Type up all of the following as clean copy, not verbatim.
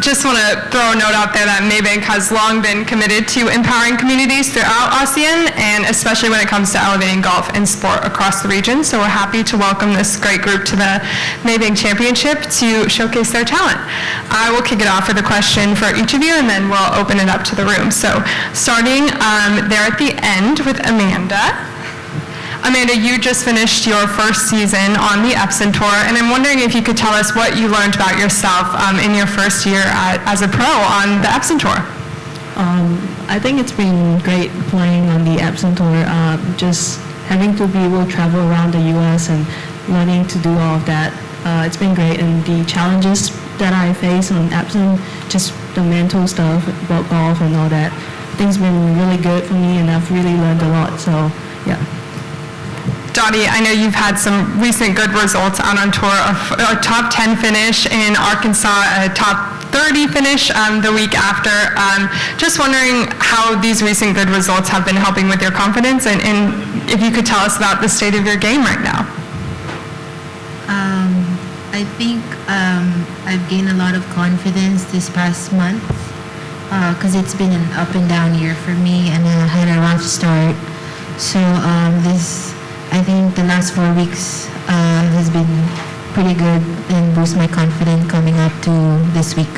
Just want to throw a note out there that Maybank has long been committed to empowering communities throughout ASEAN, and especially when it comes to elevating golf and sport across the region. So we're happy to welcome this great group to the Maybank Championship to showcase their talent. I will kick it off with a question for each of you, and then we'll open it up to the room. So starting there at the end with Amanda. Amanda, you just finished your first season on the Epson Tour, and I'm wondering if you could tell us what you learned about yourself in your first year as a pro on the Epson Tour. I think it's been great playing on the Epson Tour, just having to be able to travel around the U.S. and learning to do all of that. It's been great, and the challenges that I face on Epson, just the mental stuff about golf and all that, I think it's been really good for me, and I've really learned a lot, so yeah. Dottie, I know you've had some recent good results out on tour, a top 10 finish in Arkansas, a top 30 finish the week after. Just wondering how these recent good results have been helping with your confidence, and if you could tell us about the state of your game right now. I think I've gained a lot of confidence this past month because it's been an up and down year for me, and I had a rough start. So I think the last 4 weeks has been pretty good and boost my confidence coming up to this week.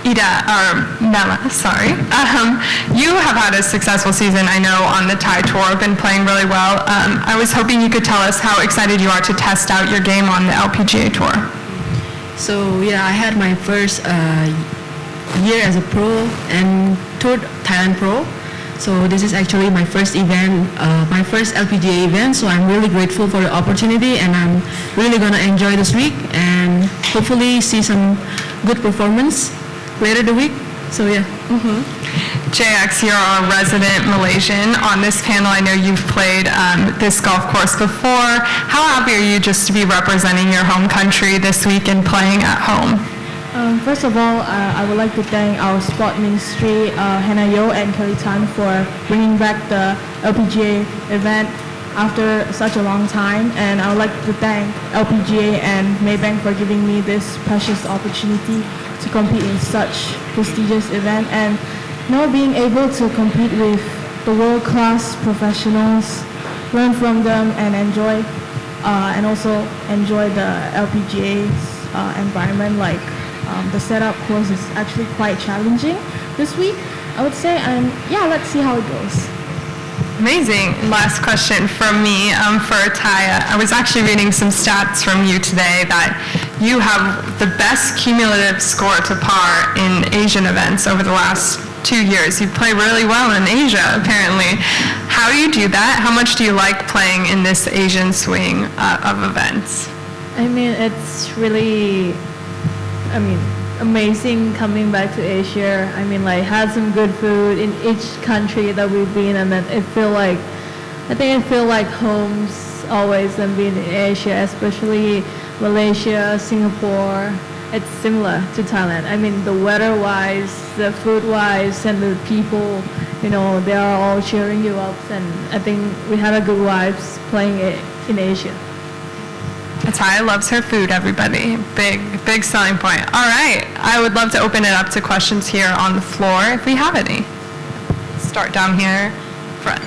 Mela, sorry. You have had a successful season, I know, on the Thai Tour, been playing really well. I was hoping you could tell us how excited you are to test out your game on the LPGA Tour. So yeah, I had my first year as a pro and toured Thailand Pro. So this is actually my first event, my first LPGA event, so I'm really grateful for the opportunity, and I'm really going to enjoy this week and hopefully see some good performance later the week. So yeah. JX, you're a resident Malaysian on this panel. I know you've played this golf course before. How happy are you just to be representing your home country this week and playing at home? First of all, I would like to thank our sport ministry, Hannah Yo and Kelly Tan, for bringing back the LPGA event after such a long time. And I would like to thank LPGA and Maybank for giving me this precious opportunity to compete in such prestigious event. And being able to compete with the world-class professionals, learn from them, and enjoy, and also enjoy the LPGA's environment. Like the setup course is actually quite challenging this week, I would say, and yeah, let's see how it goes. Amazing. Last question from me for Atthaya. I was actually reading some stats from you today that you have the best cumulative score to par in Asian events over the last 2 years. You play really well in Asia, apparently. How do you do that? How much do you like playing in this Asian swing of events? I mean, it's really, amazing coming back to Asia. Had some good food in each country that we've been, and then I feel like home's always and being in Asia, especially Malaysia, Singapore. It's similar to Thailand. The weather-wise, the food-wise, and the people, they are all cheering you up, and I think we had a good vibes playing it in Asia. Atthaya loves her food, everybody. Big selling point. All right, I would love to open it up to questions here on the floor if we have any. Start down here, front.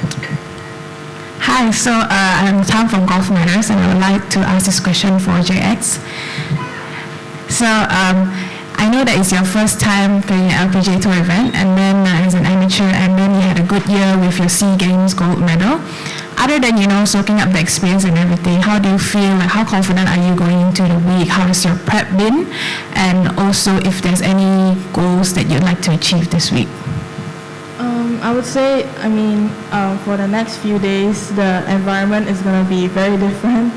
Hi, so I'm Tom from Golf Matters, and I would like to ask this question for JX. So I know that it's your first time playing an LPGA Tour event, and then as an amateur, and then you had a good year with your SEA Games gold medal. Other than, soaking up the experience and everything, how do you feel? How confident are you going into the week? How has your prep been? And also, if there's any goals that you'd like to achieve this week? I would say, for the next few days, the environment is going to be very different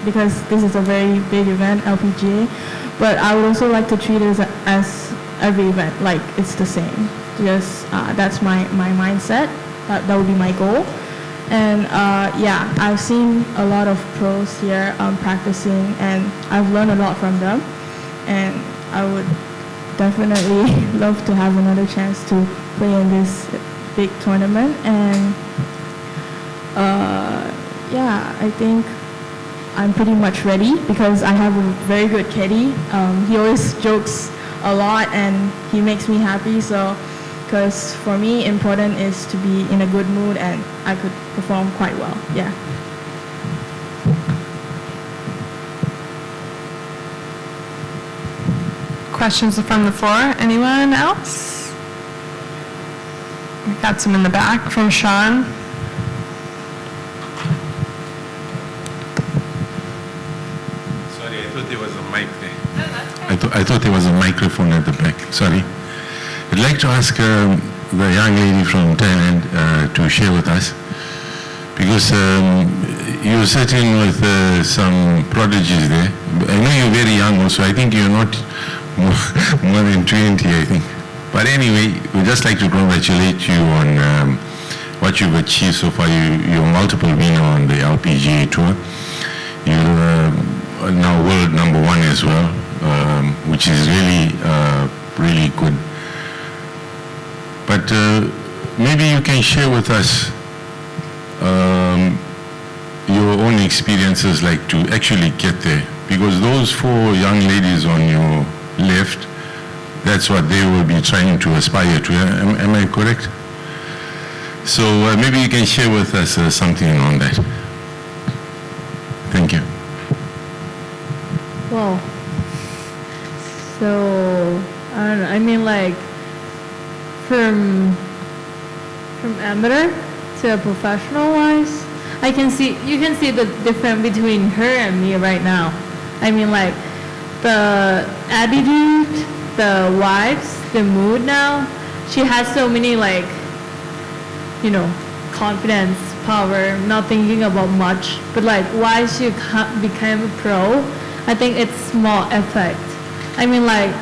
because this is a very big event, LPGA. But I would also like to treat it as every event, like it's the same. Because that's my mindset. That would be my goal. And I've seen a lot of pros here practicing, and I've learned a lot from them. And I would definitely love to have another chance to play in this big tournament. And I think I'm pretty much ready because I have a very good caddy. He always jokes a lot and he makes me happy. So, because for me, important is to be in a good mood and I could perform quite well. Yeah. Questions from the floor? Anyone else? We got some in the back from Sean. Sorry, I thought there was a mic there. I thought there was a microphone at the back. Sorry. I'd like to ask the young lady from Thailand to share with us, because you're sitting with some prodigies there. I know you're very young also. I think you're not more than 20, I think. But anyway, we'd just like to congratulate you on what you've achieved so far. You're a multiple winner on the LPGA Tour. You're now world number 1 as well, which is really, really good. But maybe you can share with us your own experiences, like to actually get there. Because those 4 young ladies on your left, that's what they will be trying to aspire to. Am I correct? So maybe you can share with us something on that. Thank you. Well, so I don't know. I mean, like from amateur to a professional wise, you can see the difference between her and me right now. I mean, like the attitude, the vibes, the mood now. She has so many, like, you know, confidence, power, not thinking about much. But like why she became a pro, I think it's small effect. I mean, like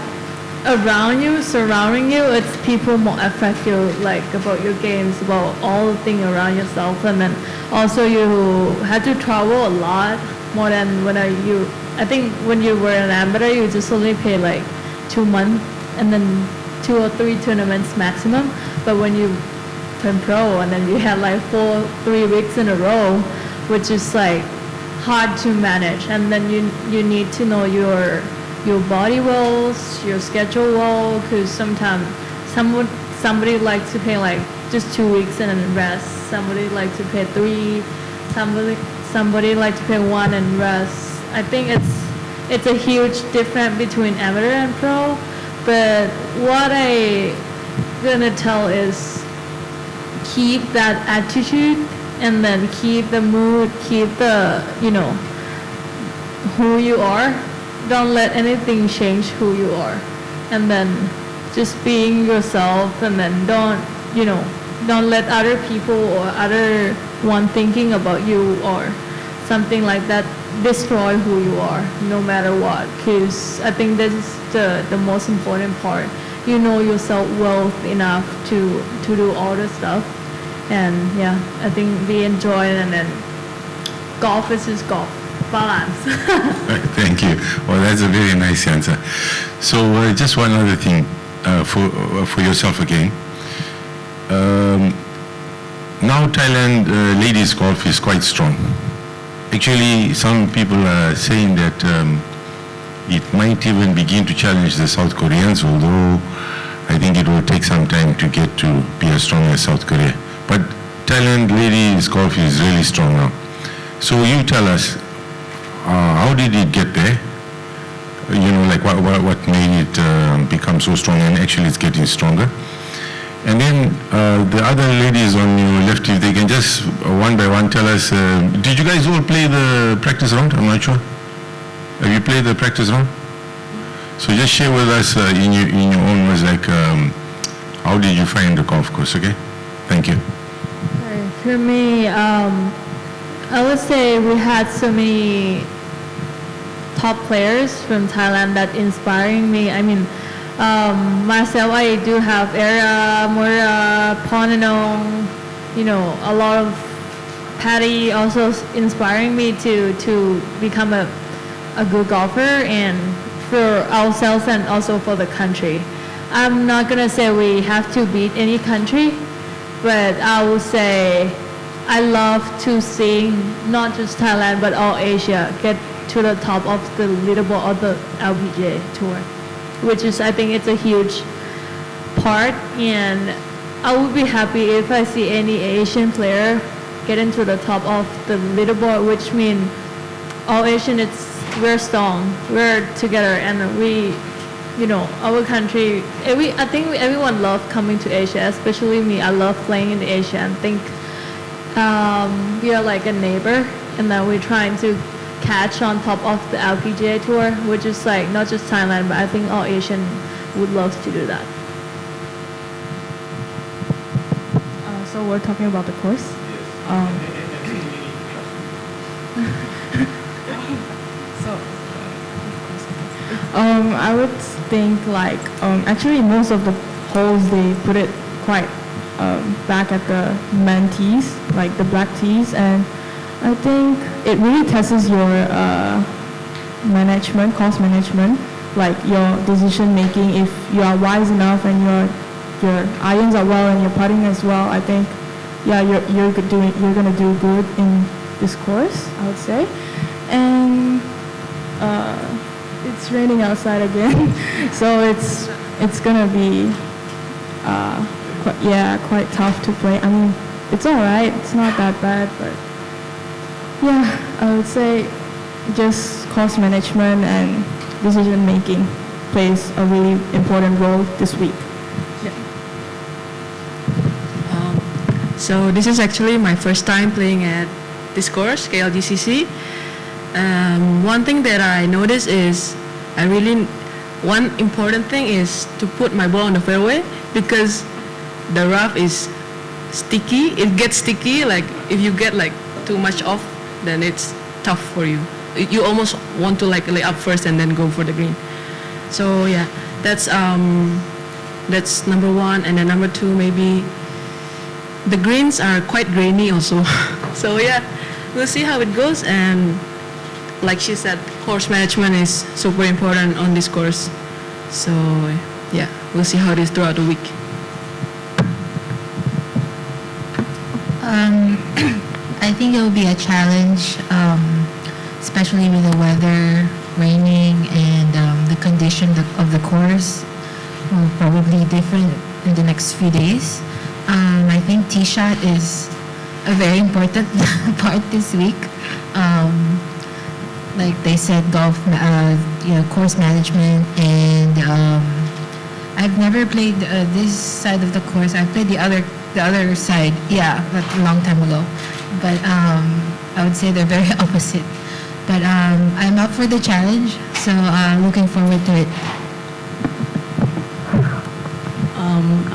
around you, surrounding you, it's people more affect you, like about your games, about all the things around yourself. And then also you had to travel a lot more than I think when you were an amateur, you just only pay like 2 months and then 2 or 3 tournaments maximum. But when you turn pro and then you had like 3 weeks in a row, which is like hard to manage. And then you need to know your body well, your schedule well, because sometimes somebody likes to pay like just 2 weeks and then rest. Somebody likes to pay 3. Somebody likes to pay 1 and rest. I think it's a huge difference between amateur and pro. But what I gonna tell is keep that attitude and then keep the mood, keep the, you know, who you are. Don't let anything change who you are. And then just being yourself, and then don't let other people or other one thinking about you or something like that destroy who you are, no matter what. Because I think this is the most important part. You know yourself well enough to do all the stuff. And yeah, I think we enjoy it, and then golf is just golf. Balance. Thank you. Well, that's a very nice answer. So just one other thing for yourself again. Now Thailand ladies golf is quite strong. Actually, some people are saying that it might even begin to challenge the South Koreans, although I think it will take some time to get to be as strong as South Korea. But Thailand ladies golf is really strong now. So you tell us, how did it get there? You know, like what made it become so strong, and actually it's getting stronger. And then the other ladies on your left, if they can just one by one tell us, did you guys all play the practice round? I'm not sure. Have you played the practice round? So just share with us in your own words, like how did you find the golf course, okay? Thank you. For me, I would say we had so many top players from Thailand that inspiring me. I mean, myself, I do have Era, Moira, Ponanong, you know, a lot of Patty also inspiring me to become a good golfer, and for ourselves and also for the country. I'm not gonna say we have to beat any country, but I would say I love to see not just Thailand but all Asia get to the top of the leaderboard of the LPGA tour, which is, I think it's a huge part, and I would be happy if I see any Asian player get into the top of the leaderboard, which means all Asian, we're strong, we're together, and we, our country, I think everyone loves coming to Asia, especially me. I love playing in Asia and think we are like a neighbor, and that we're trying to catch on top of the LPGA tour, which is like not just Thailand, but I think all Asian would love to do that. So we're talking about the course. I would think like actually most of the holes they put it quite back at the men tees, like the black tees, and I think it really tests your management, course management, like your decision making. If you are wise enough and your irons are well and your putting as well, I think you're gonna do good in this course, I would say. And it's raining outside again, so it's gonna be quite tough to play. I mean, it's all right, it's not that bad, but yeah, I would say just course management and decision making plays a really important role this week. So this is actually my first time playing at this course, KLGCC. One thing that I noticed is one important thing is to put my ball on the fairway, because the rough is sticky. It gets sticky. Like if you get like too much off, then it's tough for you. You almost want to like lay up first and then go for the green. So yeah, that's number one. And then number two, maybe the greens are quite grainy also. So yeah, we'll see how it goes. And like she said, course management is super important on this course. So yeah, we'll see how it is throughout the week. I think it will be a challenge, especially with the weather, raining, and the condition of the course will probably different in the next few days. I think tee shot is a very important part this week. Like they said, golf, course management, and I've never played this side of the course. I played the other side, but a long time ago. But I would say they're very opposite. But I'm up for the challenge, so looking forward to it.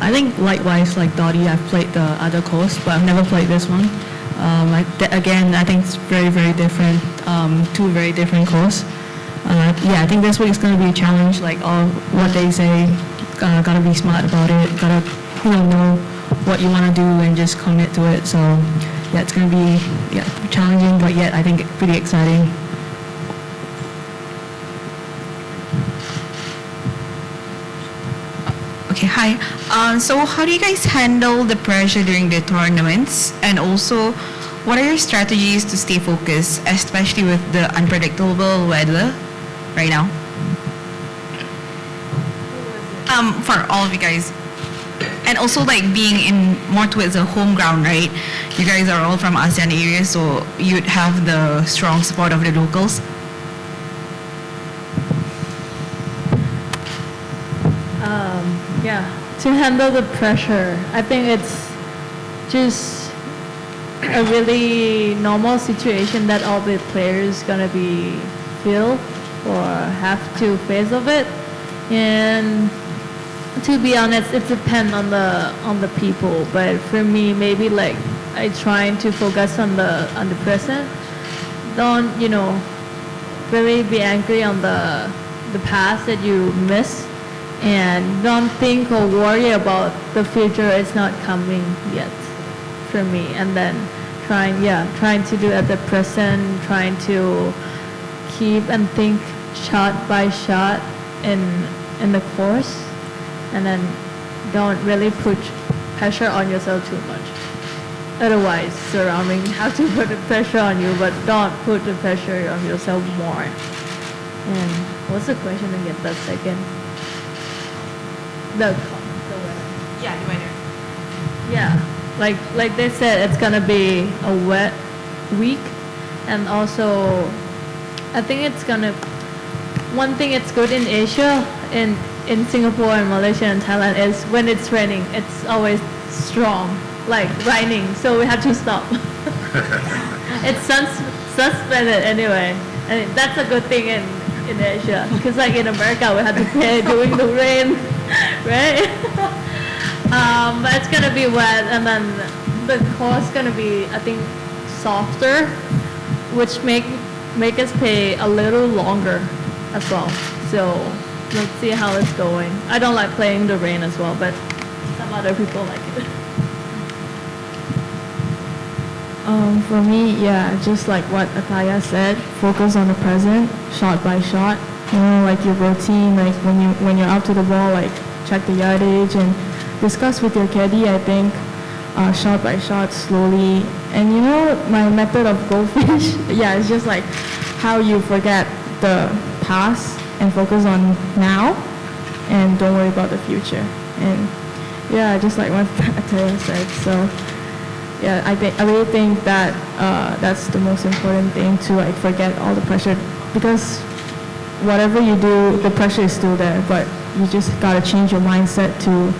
I think likewise, like Dottie, I've played the other course, but I've never played this one. Again, I think it's very, very different. Two very different courses. I think this week is going to be a challenge. Like all what they say, gotta be smart about it. Gotta know what you want to do and just commit to it. So yeah, it's going to be challenging, but yet I think pretty exciting. Okay, hi. So how do you guys handle the pressure during the tournaments? And also, what are your strategies to stay focused, especially with the unpredictable weather right now? For all of you guys. And also like being in more towards the home ground, right? You guys are all from ASEAN area, so you'd have the strong support of the locals. To handle the pressure, I think it's just a really normal situation that all the players gonna be feel or have to face of it. And to be honest, it depends on the people. But for me, maybe like I trying to focus on the present. Don't really be angry on the past that you missed. And don't think or worry about the future. It's not coming yet for me. And then trying to do at the present, trying to keep and think shot by shot in the course, and then don't really put pressure on yourself too much. otherwise surrounding have to put the pressure on you, but don't put the pressure on yourself more. And what's the question again? That second. The weather. Yeah, the weather. Yeah, like they said, it's gonna be a wet week, and also I think it's gonna. One thing it's good in Asia, in Singapore and Malaysia and Thailand, is when it's raining, it's always strong, like raining, so we have to stop. It's suspended anyway, and that's a good thing in Asia, because like in America we have to pay during the rain, right? But it's gonna be wet, and then the course gonna be, I think, softer, which make us pay a little longer as well. So let's see how it's going. I don't like playing the rain as well, but some other people like it. For me, yeah, just like what Atthaya said, focus on the present, shot by shot. You know, like your routine, like when you're up to the ball, like check the yardage and discuss with your caddy. I think shot by shot, slowly. And you know, my method of goldfish, yeah, it's just like how you forget the past and focus on now, and don't worry about the future. And yeah, just like what Atthaya said. So yeah, I really think that that's the most important thing, to like forget all the pressure, because whatever you do, the pressure is still there, but you just gotta change your mindset to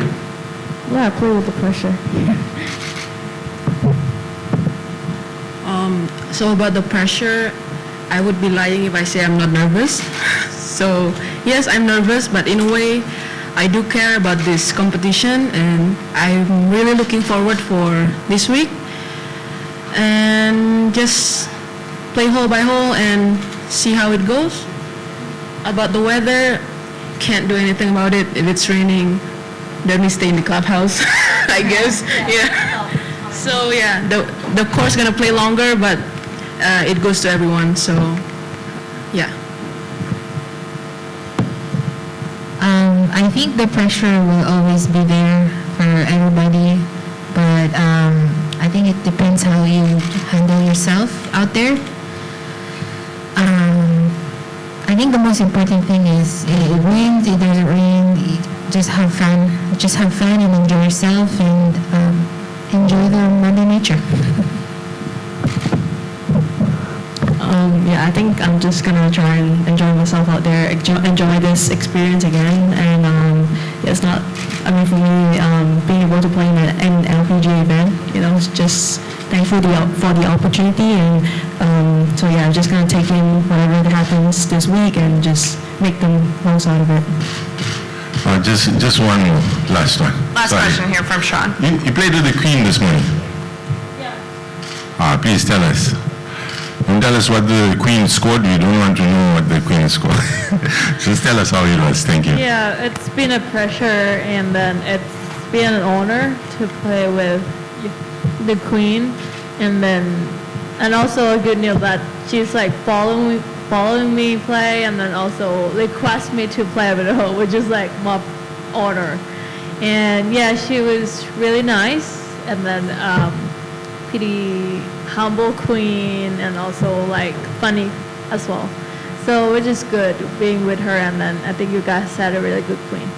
play with the pressure. So about the pressure, I would be lying if I say I'm not nervous. So yes, I'm nervous, but in a way, I do care about this competition, and I'm really looking forward for this week. And just play hole by hole and see how it goes. About the weather, can't do anything about it. If it's raining, let me stay in the clubhouse, I guess. Yeah. So yeah, the course gonna play longer, but it goes to everyone. So yeah. I think the pressure will always be there for everybody, but I think it depends how you handle yourself out there. I think the most important thing is it rains, it doesn't rain, just have fun and enjoy yourself, and enjoy the Mother Nature. Yeah, I think I'm just gonna try and enjoy myself out there, enjoy this experience again, and it's not. I mean, for me, being able to play in an LPGA event, you know, it's just thankful for the opportunity, and so yeah, I'm just gonna take in whatever that happens this week and just make the most out of it. Just one more, last one. Last Sorry. question here from Sean. You played with the Queen this morning. Yeah. Please tell us. Don't tell us what the Queen scored. We don't want to know what the Queen scored. Just tell us how it was. Thank you. Yeah, it's been a pleasure, and then it's been an honor to play with the Queen, and also a good news that she's like following me play, and then also request me to play with her, which is like my honor. And yeah, she was really nice, and then pretty humble Queen, and also like funny as well. So which is good being with her, and then I think you guys had a really good Queen.